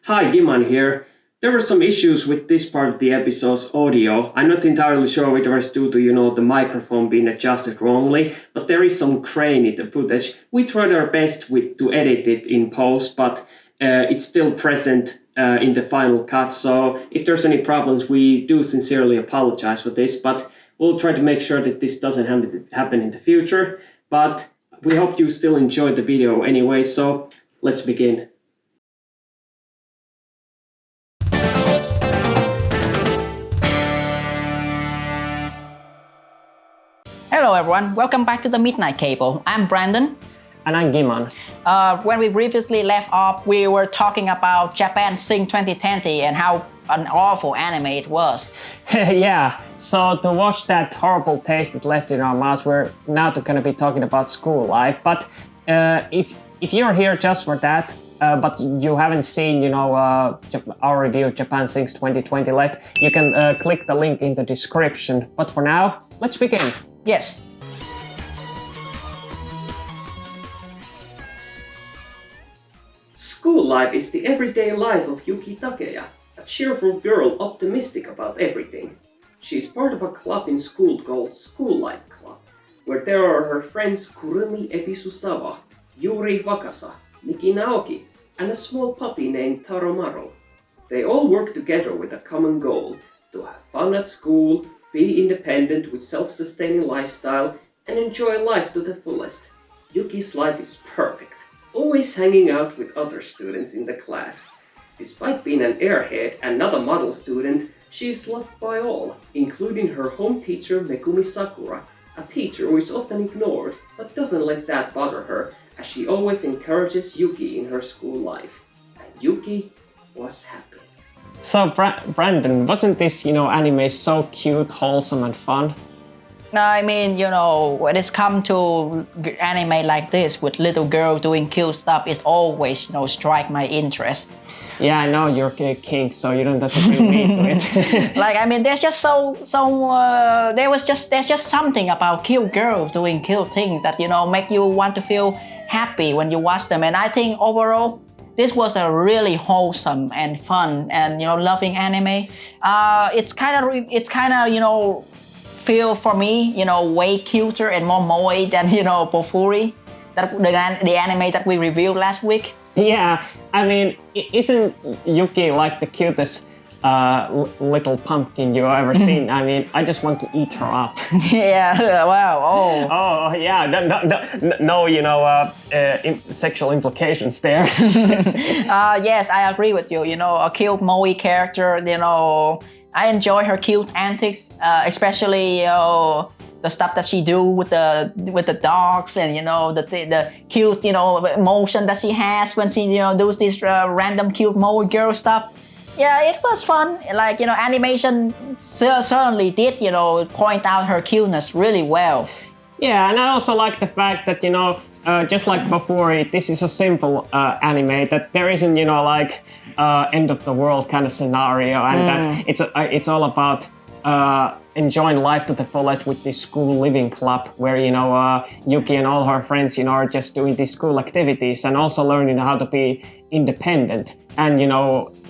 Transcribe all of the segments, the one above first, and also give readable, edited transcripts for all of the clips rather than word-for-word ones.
Hi, Giman here. There were some issues with this part of the episode's audio. I'm not entirely sure whether it was due to, the microphone being adjusted wrongly, but there is some grain in the footage. We tried our best to edit it in post, but it's still present in the final cut. So if there's any problems, we do sincerely apologize for this, but we'll try to make sure that this doesn't happen in the future. But we hope you still enjoyed the video anyway, so let's begin. Hello everyone, welcome back to the Midnight Cable. I'm Brandon. And I'm Giman. When we previously left off, we were talking about Japan Sing 2020 and how an awful anime it was. Yeah, so to watch that horrible taste it left in our mouths, we're now going to be talking about school life. But if you're here just for that, but you haven't seen, our review of Japan Sings 2020 yet, you can click the link in the description. But for now, let's begin. Yes. School life is the everyday life of Yuki Takeya, a cheerful girl optimistic about everything. She is part of a club in school called School Life Club, where there are her friends Kurumi Ebisusawa, Yuri Wakasa, Miki Naoki, and a small puppy named Taromaru. They all work together with a common goal: to have fun at school, be independent with self-sustaining lifestyle, and enjoy life to the fullest. Yuki's life is perfect, always hanging out with other students in the class. Despite being an airhead and not a model student, she is loved by all, including her home teacher Megumi Sakura, a teacher who is often ignored but doesn't let that bother her, as she always encourages Yuki in her school life. And Yuki was happy. So Brandon, wasn't this, anime so cute, wholesome and fun? I mean, when it's come to anime like this with little girl doing cute stuff, it always, strike my interest. Yeah, I know you're a king, so you don't have to bring me into it. There's just there's just something about cute girls doing cute things that, make you want to feel happy when you watch them. And I think overall, this was a really wholesome and fun and, loving anime. It's kind of, feel for me, way cuter and more moe than, Bofuri, the anime that we reviewed last week. Yeah, I mean, isn't Yuki like the cutest little pumpkin you've ever seen? I mean, I just want to eat her up. Yeah, wow, oh. Oh, yeah, no, sexual implications there. Yes, I agree with you. A cute moe character, I enjoy her cute antics, especially the stuff that she do with the dogs and the cute motion that she has when she does this random cute moe girl stuff. Yeah, it was fun. Animation certainly did point out her cuteness really well. Yeah, and I also like the fact that just like before, this is a simple anime that there isn't end of the world kind of scenario, and that it's all about enjoying life to the fullest with this school living club where Yuki and all her friends are just doing these school activities and also learning how to be independent and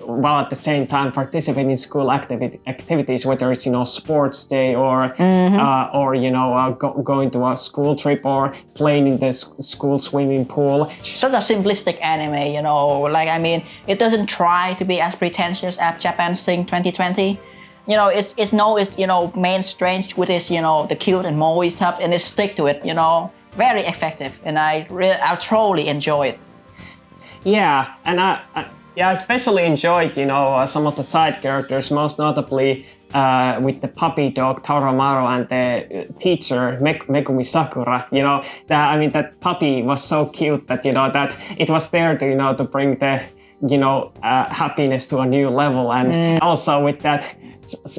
while at the same time participating in school activities, whether it's sports day or going to a school trip or playing in the school swimming pool. Such a simplistic anime, it doesn't try to be as pretentious as Japan Sing 2020. It's mainstream with its the cute and moe stuff, and it stick to it. Very effective, and I truly enjoy it. Yeah, and I especially enjoyed, some of the side characters, most notably with the puppy dog Taromaru and the teacher Megumi Sakura. That puppy was so cute that that it was there to to bring the happiness to a new level, and also with that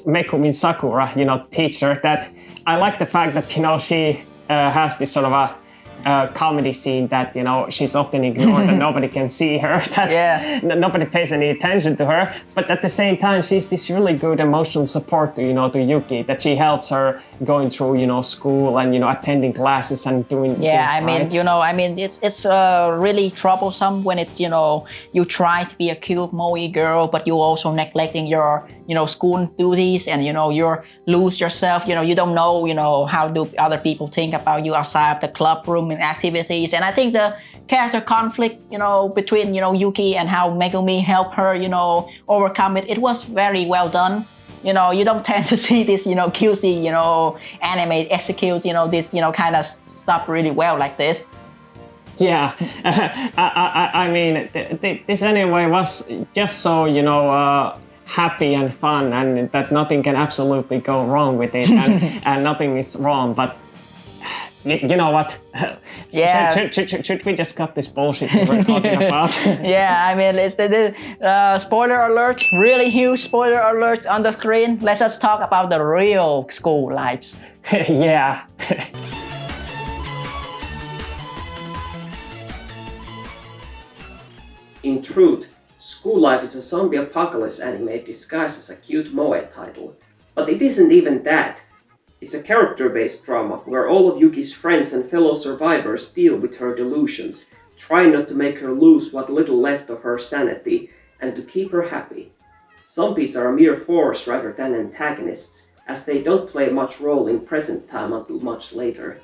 Megumi Sakura, teacher, that I like the fact that she has this sort of a comedy scene that, you know, she's often ignored and nobody can see her, that nobody pays any attention to her. But at the same time, she's this really good emotional support to, you know, to Yuki, that she helps her going through, you know, school and, you know, attending classes and doing things right. You know, I mean, it's really troublesome when it, you know, you try to be a cute moe girl, but you also neglecting your, you know, school duties, and, you know, you lose yourself, you know, you don't know, you know, how do other people think about you outside of the club room and activities. And I think the character conflict, you know, between, you know, Yuki and how Megumi helped her, you know, overcome it, it was very well done. You know, you don't tend to see this, you know, cutesy, you know, anime executes, you know, this, you know, kind of stuff really well like this. Yeah, I mean, this anime was just so, you know, happy and fun, and that nothing can absolutely go wrong with it, and nothing is wrong. But you know what? Yeah. Should we just cut this bullshit we were talking about? Yeah, I mean, it's the spoiler alert, really huge spoiler alert on the screen. Let's just talk about the real school lives. Yeah. In truth, School Life is a zombie apocalypse anime disguised as a cute moe title. But it isn't even that. It's a character-based drama where all of Yuki's friends and fellow survivors deal with her delusions, trying not to make her lose what little left of her sanity, and to keep her happy. Zombies are a mere force rather than antagonists, as they don't play much role in present time until much later.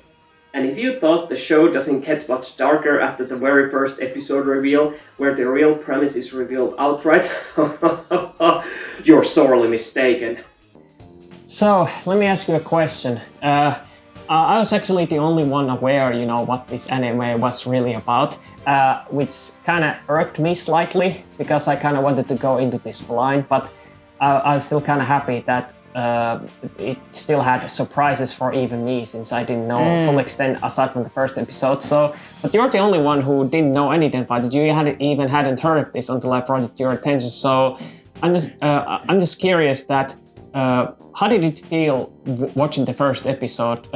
And if you thought the show doesn't get much darker after the very first episode reveal, where the real premise is revealed outright, you're sorely mistaken. So, let me ask you a question. I was actually the only one aware, you know, what this anime was really about, which kind of irked me slightly, because I kind of wanted to go into this blind, but I was still kind of happy that it still had surprises for even me, since I didn't know full extent aside from the first episode. So, but you're the only one who didn't know anything about it. You hadn't heard of this until I brought it to your attention. So, I'm just curious that how did it feel watching the first episode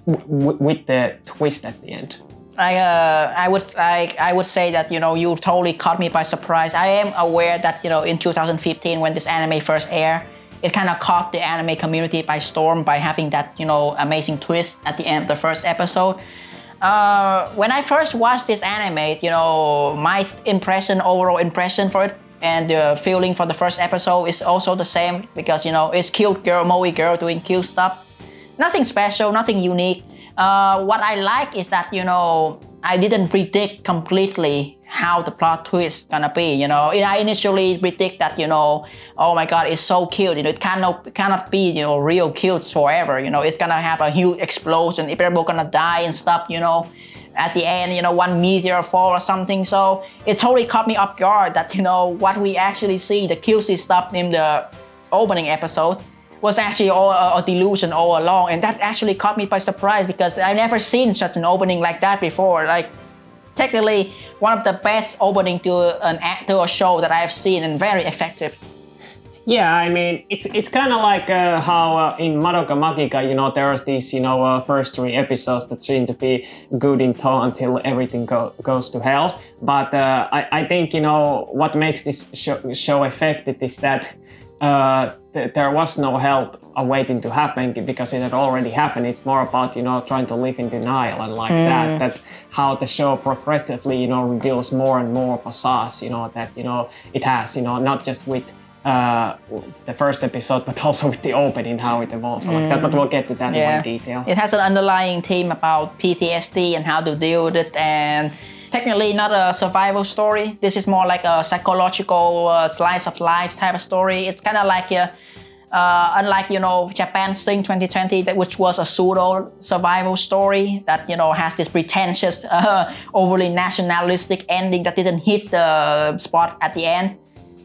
with the twist at the end? I would say that, you know, you totally caught me by surprise. I am aware that, you know, in 2015 when this anime first aired, it kind of caught the anime community by storm by having that, you know, amazing twist at the end of the first episode. When I first watched this anime, you know, my overall impression for it and the feeling for the first episode is also the same, because, you know, it's cute girl, moe girl doing cute stuff. Nothing special, nothing unique. What I like is that, you know, I didn't predict completely how the plot twist is gonna be, you know. I initially predict that, you know, oh my god, it's so cute, you know, it cannot be, you know, real cute forever, you know, it's gonna have a huge explosion, people gonna die and stuff, you know, at the end, you know, one meteor fall or something. So it totally caught me off guard that, you know, what we actually see, the cutesy stuff in the opening episode, was actually all a delusion all along, and that actually caught me by surprise, because I never seen such an opening like that before. Like, technically one of the best opening to a show that I've seen, and very effective. Yeah, I mean, it's kind of like how in Madoka Magica, you know, there's these, you know, first 3 episodes that seem to be good in tone until everything goes to hell. But I think, you know, what makes this show effective is that there was no hell awaiting to happen, because it had already happened. It's more about, you know, trying to live in denial and like that how the show progressively, you know, reveals more and more facades, you know, that, you know, it has, you know, not just with the first episode, but also with the opening, how it evolves like that. But we'll get to that in more detail. It has an underlying theme about PTSD and how to deal with it, and technically not a survival story. This is more like a psychological slice of life type of story. It's kind of like unlike, you know, Japan's Sing 2020, which was a pseudo survival story that, you know, has this pretentious, overly nationalistic ending that didn't hit the spot at the end.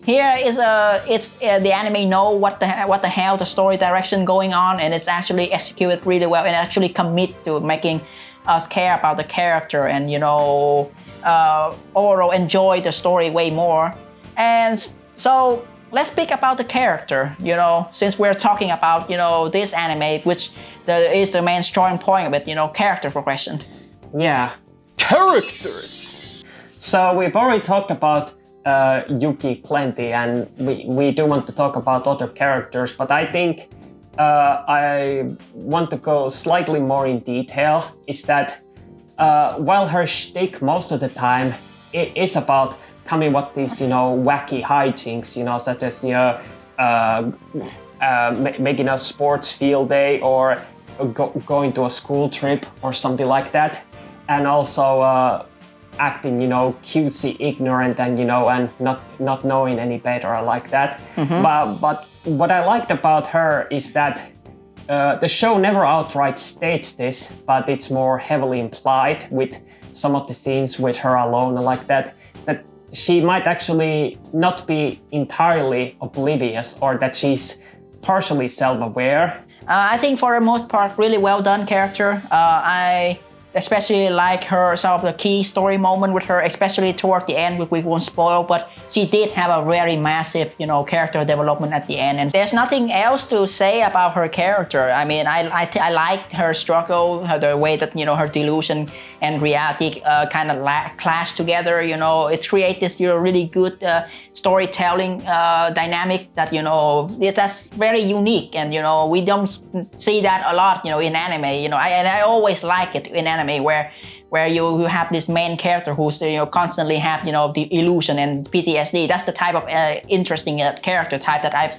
Here is the anime know what the hell the story direction going on, and it's actually executed really well, and actually commit to making us care about the character, and, you know, overall enjoy the story way more. And so let's speak about the character, since we're talking about, this anime, which is the main strong point of it, character progression. Yeah. Characters! So we've already talked about Yuki plenty, and we do want to talk about other characters, but I think I want to go slightly more in detail, is that while her shtick most of the time it is about coming with these, wacky hijinks, such as, making a sports field day or going to a school trip or something like that, and also acting, cutesy, ignorant, and and not knowing any better like that. But what I liked about her is that the show never outright states this, but it's more heavily implied with some of the scenes with her alone like that she might actually not be entirely oblivious, or that she's partially self-aware. I think for the most part, really well done character. I especially like some of the key story moment with her, especially toward the end, which we won't spoil, but she did have a very massive, character development at the end. And there's nothing else to say about her character. I mean, I liked her struggle, the way that, her delusion and reality kind of clash together. It's created this, really good storytelling dynamic that, that's very unique. And, we don't see that a lot, in anime, and I always like it in anime where you have this main character who's constantly have the illusion and PTSD. That's the type of interesting character type that I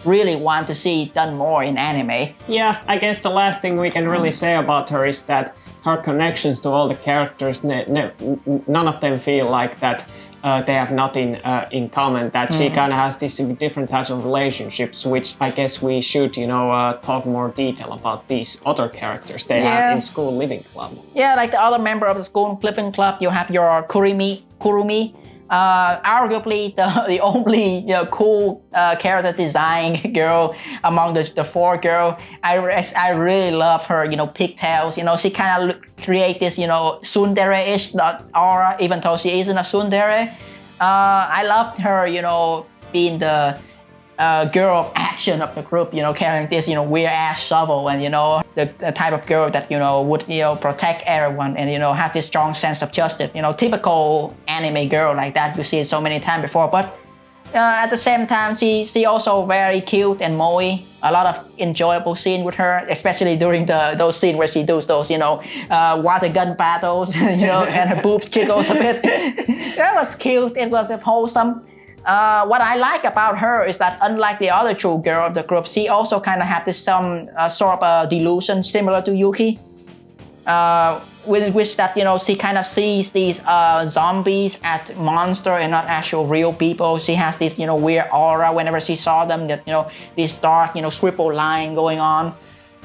really want to see done more in anime. Yeah, I guess the last thing we can really say about her is that her connections to all the characters, none of them feel like that they have nothing in common, that she kind of has these different types of relationships, which I guess we should, talk more detail about these other characters they have in School Living Club. Yeah, like the other member of the School Living Club, you have your Kurumi, arguably the only cool character design girl among the four girls. I really love her, pigtails. She kind of create this, tsundere-ish aura, even though she isn't a tsundere. I loved her, being the girl of action of the group, carrying this, weird ass shovel, and the type of girl that would protect everyone, and has this strong sense of justice. Typical anime girl like that. You see it so many times before, but at the same time, she also very cute and moe. A lot of enjoyable scene with her, especially during those scenes where she does those water gun battles, and her boobs jiggles a bit. That was cute. It was wholesome. What I like about her is that, unlike the other two girls of the group, she also kind of has this some sort of delusion similar to Yuki, with which that she kind of sees these zombies as monster and not actual real people. She has this weird aura whenever she saw them, that this dark scribble line going on.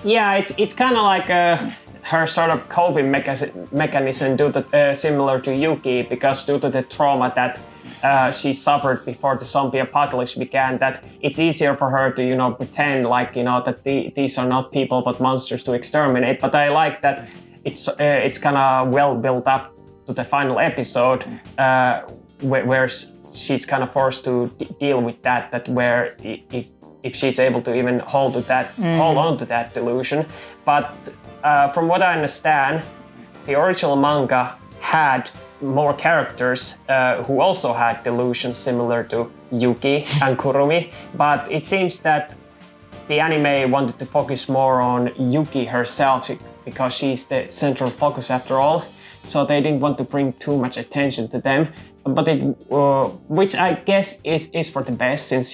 Yeah, it's kind of like her sort of coping mechanism similar to Yuki, because due to the trauma that she suffered before the zombie apocalypse began, that it's easier for her to pretend like that these are not people but monsters to exterminate. But I like that it's kind of well built up to the final episode, where she's kind of forced to deal with that where if she's able to even hold on to that delusion. But from what I understand, the original manga had more characters who also had delusions similar to Yuki and Kurumi, but it seems that the anime wanted to focus more on Yuki herself, because she's the central focus after all, so they didn't want to bring too much attention to them. But which I guess is for the best, since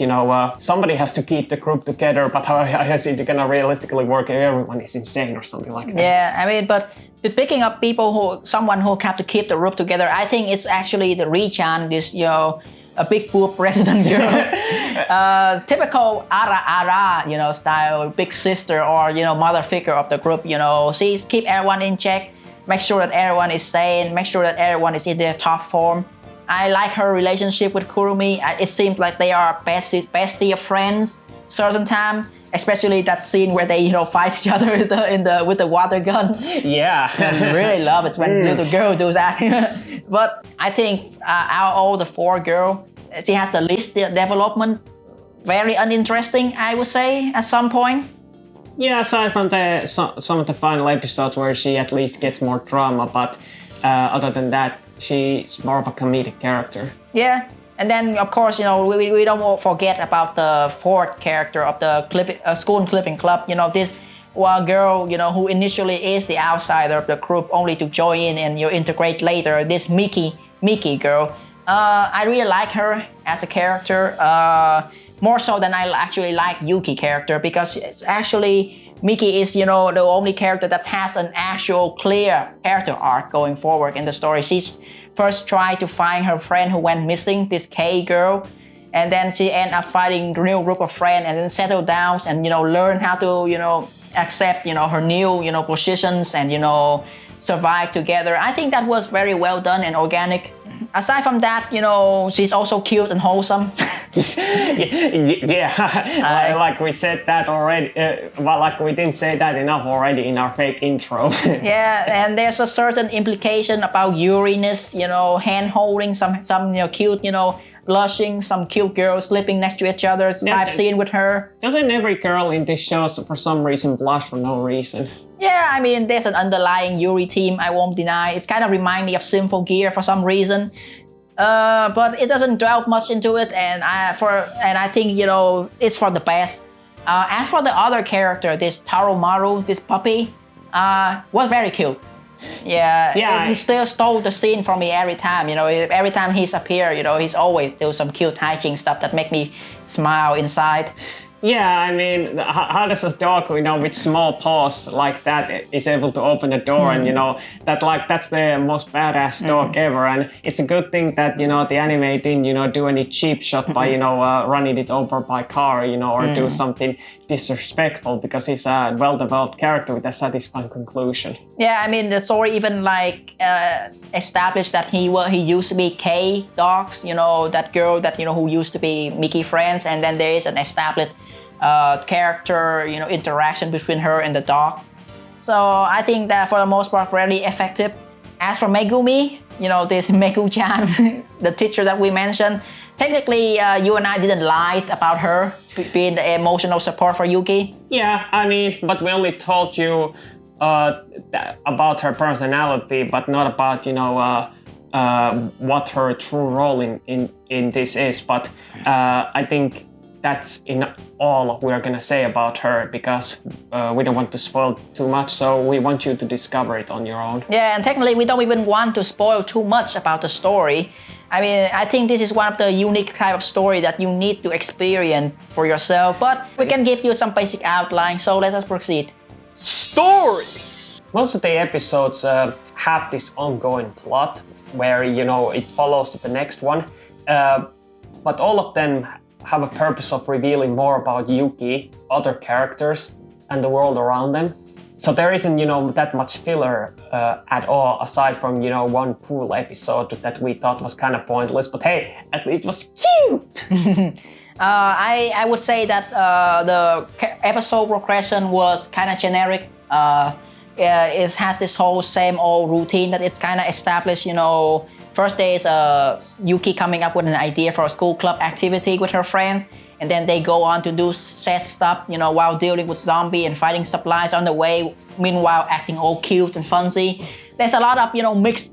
somebody has to keep the group together. But how I guess it's gonna realistically work if everyone is insane or something like that. Yeah, I mean, but picking up someone who have to keep the group together, I think it's actually the Richan, this a big boob resident girl, typical ara style big sister or mother figure of the group. She's keep everyone in check, make sure that everyone is sane, make sure that everyone is in their top form. I like her relationship with Kurumi. It seems like they are bestie of friends certain time, especially that scene where they fight each other with the water gun. Yeah. I really love it when little girl does that. But I think out of all the four girls, she has the least development very uninteresting, I would say, at some point. Yeah, aside from some of the final episodes where she at least gets more drama, but other than that, she's more of a comedic character. Yeah, and then of course, we don't forget about the fourth character of the school clipping club. This one girl, who initially is the outsider of the group, only to join in and integrate later. This Miki girl. I really like her as a character, more so than I actually like Yuki character, because it's actually Miki is, the only character that has an actual clear character arc going forward in the story. She's first tried to find her friend who went missing, this K girl, and then she ended up finding a new group of friends and then settle down and, learn how to, accept, her new, positions and, survive together. I think that was very well done and organic. Aside from that, she's also cute and wholesome. Yeah, like we said that already, well, like we didn't say that enough already in our fake intro. Yeah, and there's a certain implication about Yuri-ness, hand holding some cute, blushing, some cute girls sleeping next to each other. I've seen with her. Doesn't every girl in this show for some reason blush for no reason? Yeah, I mean, there's an underlying Yuri theme, I won't deny. It kind of reminds me of Simple Gear for some reason. But it doesn't dwell much into it, and I think, it's for the best. As for the other character, this Taromaru, this puppy, was very cute. Yeah, he still stole the scene from me every time. Every time he's appeared, he's always do some cute hijinks stuff that make me smile inside. Yeah, I mean, how does a dog, with small paws like that is able to open a door and, that's the most badass dog ever. And it's a good thing that, the anime didn't, do any cheap shot by, running it over by car, or do something disrespectful, because he's a well-developed character with a satisfying conclusion. Yeah, I mean, the story even established that he used to be K dogs, that girl that, who used to be Mickey friends. And then there is an established character, interaction between her and the dog. So I think that for the most part, really effective. As for Megumi, this Megu-chan, the teacher that we mentioned, technically you and I didn't lie about her being the emotional support for Yuki. Yeah, I mean, but we only told you about her personality, but not about, what her true role in this is. But I think that's in all we're gonna say about her, because we don't want to spoil too much, so we want you to discover it on your own. Yeah, and technically we don't even want to spoil too much about the story. I mean, I think this is one of the unique type of story that you need to experience for yourself, but we can give you some basic outline, so let us proceed. Story! Most of the episodes have this ongoing plot where, it follows to the next one, but all of them have a purpose of revealing more about Yuki, other characters, and the world around them. So there isn't, that much filler at all, aside from, one pool episode that we thought was kind of pointless, but hey, at least it was cute! I would say that the episode progression was kind of generic. It has this whole same old routine that it's kind of established, First day is Yuki coming up with an idea for a school club activity with her friends, and then they go on to do set stuff, while dealing with zombie and fighting supplies on the way, meanwhile acting all cute and funsy. There's a lot of, mix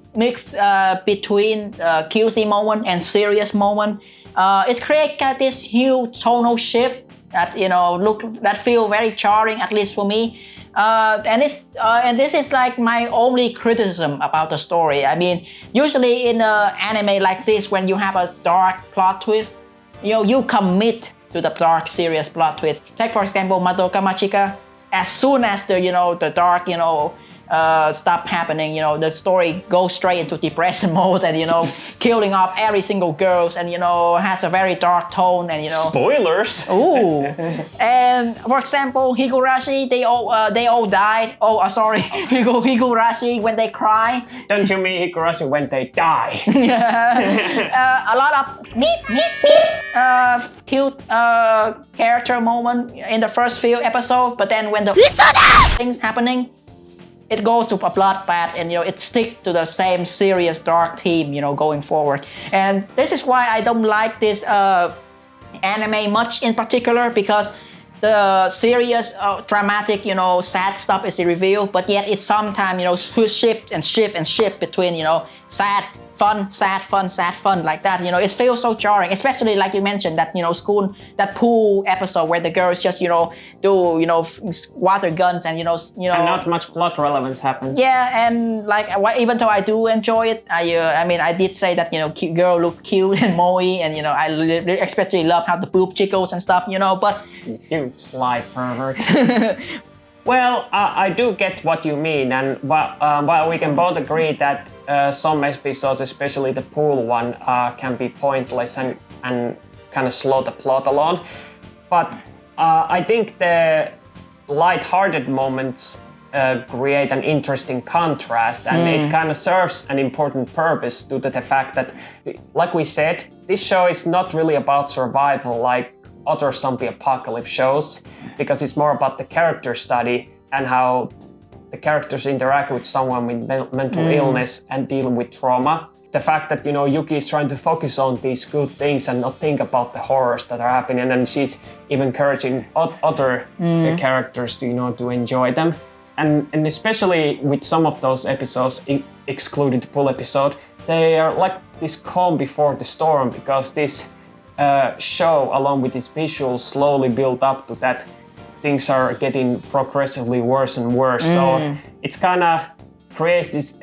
between cutesy moment and serious moment. It creates this huge tonal shift that, that feel very charming, at least for me. And this is like my only criticism about the story. I mean, usually in an anime like this, when you have a dark plot twist, you commit to the dark, serious plot twist. Take for example, Madoka Machika. As soon as the dark, stop happening, the story goes straight into depression mode and, killing off every single girls and, has a very dark tone and, Spoilers! Ooh. And for example, Higurashi, they all died. Oh, sorry, Higurashi when they cry. Don't you mean Higurashi when they die? A lot of cute character moment in the first few episodes, but then when the things happening, it goes to a bloodbath and it sticks to the same serious dark theme going forward. And this is why I don't like this anime much in particular because the serious, dramatic, sad stuff is revealed, but yet it's sometimes, shift between, sad, fun, sad, fun, sad, fun, like that. It feels so jarring, especially like you mentioned that, school, that pool episode where the girls just, do, water guns and, And not much plot relevance happens. Yeah, and like even though I do enjoy it, I did say that girl looked cute and moe, and I especially love how the boob jiggles and stuff, but You sly pervert. Well, I do get what you mean, and while we can both agree that some episodes, especially the pool one, can be pointless and kind of slow the plot along, but I think the light-hearted moments create an interesting contrast, and it kind of serves an important purpose due to the fact that, like we said, this show is not really about survival like other zombie apocalypse shows, because it's more about the character study and how the characters interact with someone with mental illness and dealing with trauma. The fact that, Yuki is trying to focus on these good things and not think about the horrors that are happening, and she's even encouraging other characters to, to enjoy them. And especially with some of those episodes, excluding the pool episode, they are like this calm before the storm, because this show, along with its visuals, slowly build up to that things are getting progressively worse and worse. So it's kind of creates this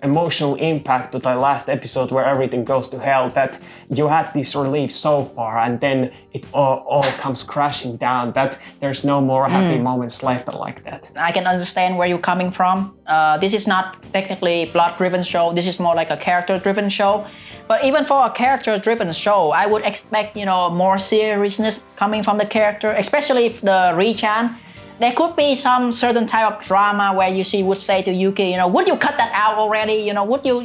emotional impact to the last episode where everything goes to hell, that you had this relief so far and then it all comes crashing down, that there's no more happy moments left like that. I can understand where you're coming from. This is not technically plot-driven show. This is more like a character-driven show. But even for a character-driven show, I would expect, more seriousness coming from the character, especially if the Richan. There could be some certain type of drama where would say to Yuki, would you cut that out already? Would you,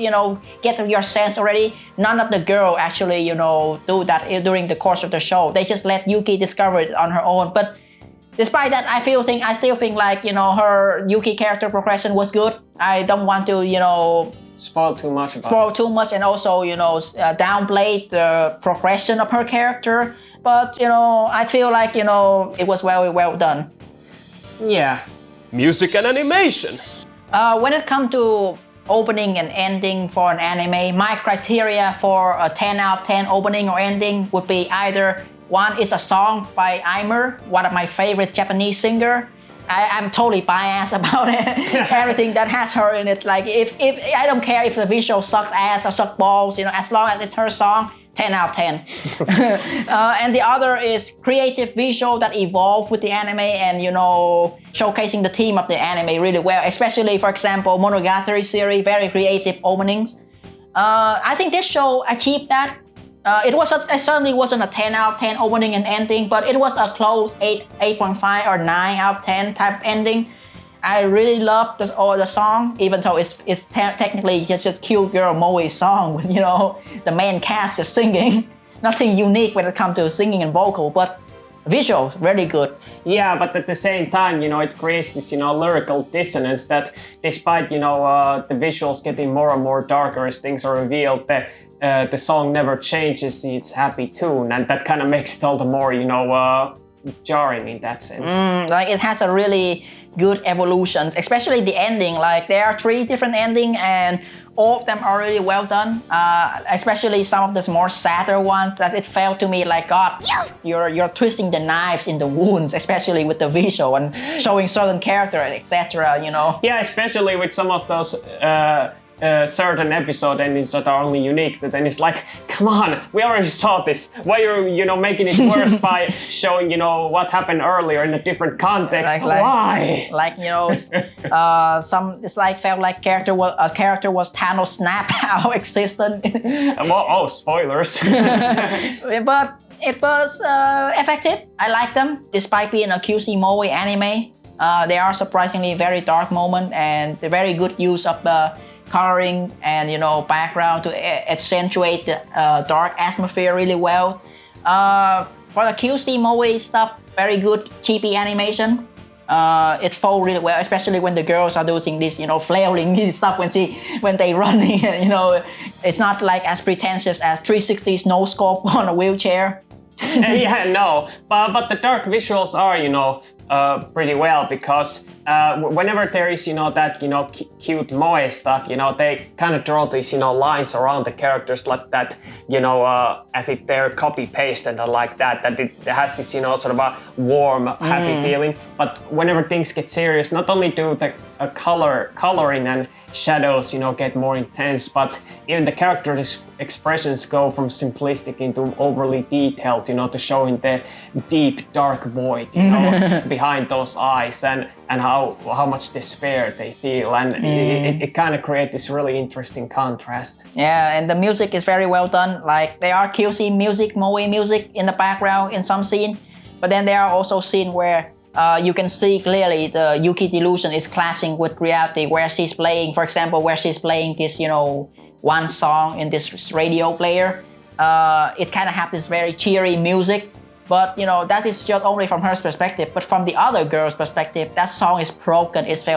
get your sense already? None of the girl actually, do that during the course of the show. They just let Yuki discover it on her own. But despite that, I still think like, her Yuki character progression was good. I don't want to, spoil too much and also downplay the progression of her character, but I feel like it was very well done. Yeah. Music and animation. When it comes to opening and ending for an anime, my criteria for a 10 out of 10 opening or ending would be either one is a song by Aimer, one of my favorite Japanese singer. I'm totally biased about it. Everything that has her in it. Like if I don't care if the visual sucks ass or sucks balls, as long as it's her song, 10 out of 10. And the other is creative visual that evolved with the anime and, showcasing the theme of the anime really well. Especially, for example, Monogatari series, very creative openings. I think this show achieved that. It certainly wasn't a 10 out of 10 opening and ending, but it was a close 8.5 or 9 out of 10 type ending. I really love the song, even though it's technically just a cute girl Moe song with, the main cast just singing. Nothing unique when it comes to singing and vocal, but visual, really good. Yeah, but at the same time, it creates this, lyrical dissonance that despite, the visuals getting more and more darker as things are revealed, the song never changes its happy tune, and that kind of makes it all the more, jarring in that sense. Like it has a really good evolutions, especially the ending. Like there are 3 different endings, and all of them are really well done. Especially some of the more sadder ones that it felt to me like, God, you're twisting the knives in the wounds, especially with the visual and showing certain character, etc. Yeah, especially with some of those certain episode endings that are only unique, that then it's like, come on, we already saw this. Why are you making it worse by showing what happened earlier in a different context? Why? It's like felt like character was Thanos snap out of existence. Oh, spoilers. But it was effective. I like them despite being a QC Moe anime. They are surprisingly very dark moment and the very good use of the coloring and background to accentuate the dark atmosphere really well. For the QC Moe stuff, very good cheapy animation. It folds really well, especially when the girls are doing this, flailing stuff when they running. It's not like as pretentious as 360 no scope on a wheelchair. Yeah, no, but the dark visuals are, pretty well because whenever there is, that, cute moe stuff, they kind of draw these, lines around the characters like that, as if they're copy pasted and like that it has this, sort of a warm, happy feeling. But whenever things get serious, not only do the coloring and shadows, get more intense, but even the characters' expressions go from simplistic into overly detailed, to showing the deep, dark void, behind those eyes and how much despair they feel, and it kind of creates this really interesting contrast. Yeah, and the music is very well done. Like there are cutesy music, moe music in the background in some scene, but then there are also scenes where you can see clearly the Yuki delusion is clashing with reality, where she's playing, for example, this, one song in this radio player. It kind of has this very cheery music, but that is just only from her perspective. But from the other girl's perspective, that song is broken. It's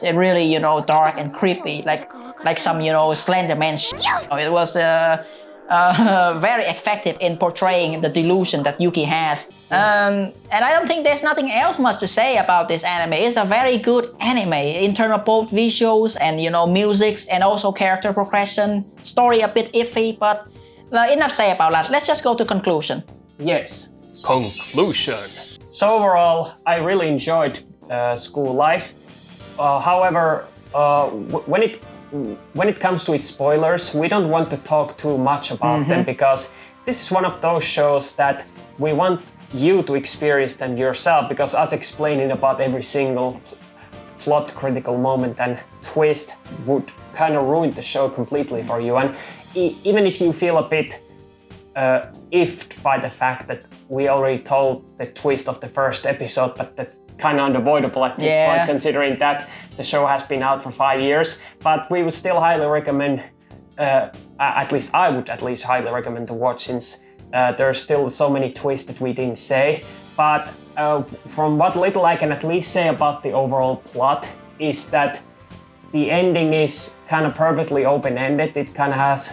really, dark and creepy, like some, Slender Man. It was very effective in portraying the delusion that Yuki has. And I don't think there's nothing else much to say about this anime. It's a very good anime in terms of both visuals and music and also character progression. Story a bit iffy, but enough say about that. Let's just go to conclusion. Yes. Conclusion. So overall, I really enjoyed School Life. However, when it comes to its spoilers, we don't want to talk too much about them because this is one of those shows that we want you to experience them yourself, because us explaining about every single plot critical moment and twist would kind of ruin the show completely for you. And even if you feel a bit iffed by the fact that we already told the twist of the first episode, but that's kind of unavoidable at this point, considering that the show has been out for 5 years. But we would still highly recommend, at least I would highly recommend to watch, since there's still so many twists that we didn't say. But from what little I can at least say about the overall plot is that the ending is kind of perfectly open-ended. It kind of has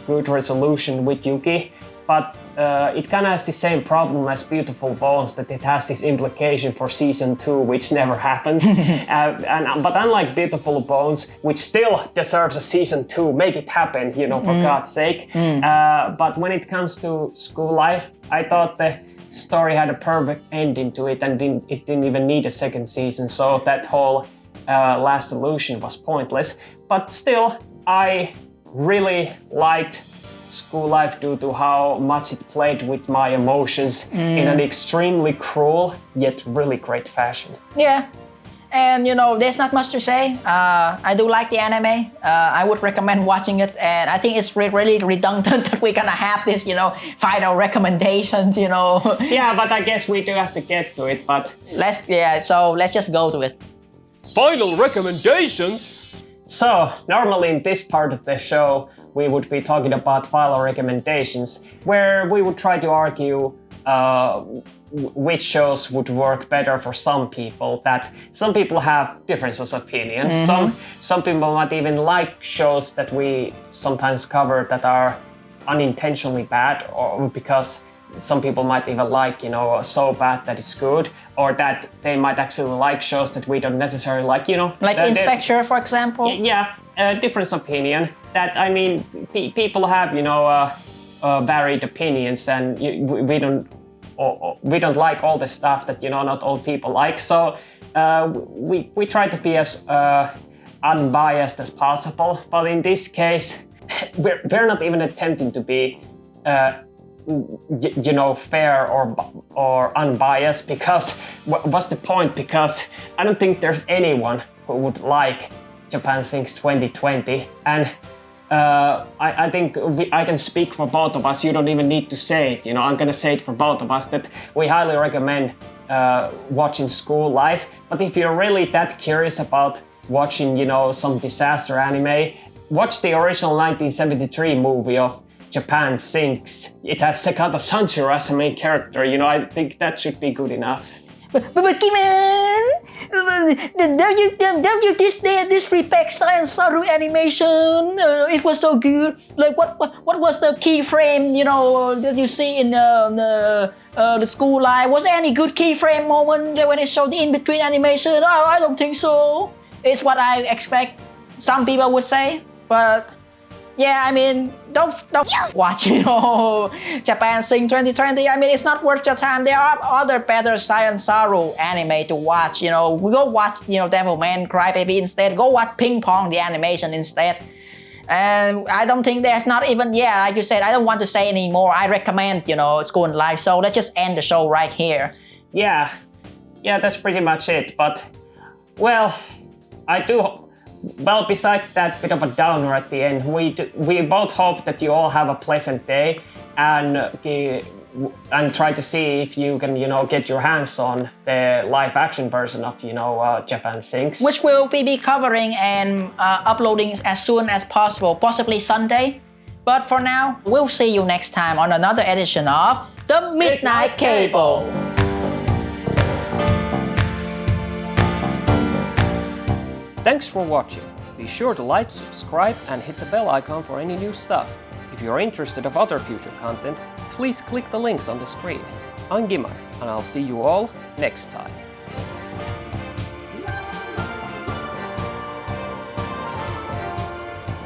good resolution with Yuki, but it kind of has the same problem as Beautiful Bones, that it has this implication for season 2, which never happens. But unlike Beautiful Bones, which still deserves a season 2, make it happen, for God's sake. But when it comes to School Life, I thought the story had a perfect ending to it, and it didn't even need a second season, so that whole last illusion was pointless. But still, I really liked School Life due to how much it played with my emotions in an extremely cruel yet really great fashion. Yeah, and there's not much to say. I do like the anime. I would recommend watching it, and I think it's really redundant that we're gonna have this, final recommendations, Yeah, but I guess we do have to get to it, but... So let's just go to it. Final recommendations? So, normally in this part of the show, we would be talking about final recommendations, where we would try to argue which shows would work better for some people. That some people have differences of opinion. Some people might even like shows that we sometimes cover that are unintentionally bad, or because some people might even like, so bad that it's good, or that they might actually like shows that we don't necessarily like, Like Inspector, for example? Yeah, difference of opinion. That, I mean, people have, varied opinions, and we don't like all the stuff that, not all people like. So we try to be as unbiased as possible. But in this case, we're not even attempting to be fair or unbiased, because what's the point? Because I don't think there's anyone who would like Japan Sinks 2020, and I think I can speak for both of us. You don't even need to say it. I'm gonna say it for both of us, that we highly recommend watching School Life. But if you're really that curious about watching, some disaster anime, watch the original 1973 movie of Japan Sinks. It has Sekata Sanshiro as a main character. I think that should be good enough. But Giman, don't you disrespect Science Saru animation? It was so good. Like what was the keyframe? You know that you see in the school life. Was there any good keyframe moment when it showed the in between animation? Oh, I don't think so. It's what I expect. Some people would say, but. Yeah, I mean, don't watch, Japan Sing 2020. I mean, it's not worth your time. There are other better Science Saru anime to watch, We go watch, Devilman Crybaby instead. Go watch Ping Pong, the animation instead. And I don't think there's not even, like you said, I don't want to say anymore. I recommend, School and Life. So let's just end the show right here. Yeah, that's pretty much it. But, well, Well, besides that bit of a downer at the end, we both hope that you all have a pleasant day and try to see if you can, get your hands on the live-action version of, Japan Sings. Which we'll be covering and uploading as soon as possible, possibly Sunday. But for now, we'll see you next time on another edition of The Midnight Cable. Thanks for watching. Be sure to like, subscribe, and hit the bell icon for any new stuff. If you're interested of other future content, please click the links on the screen. I'm Giman, and I'll see you all next time.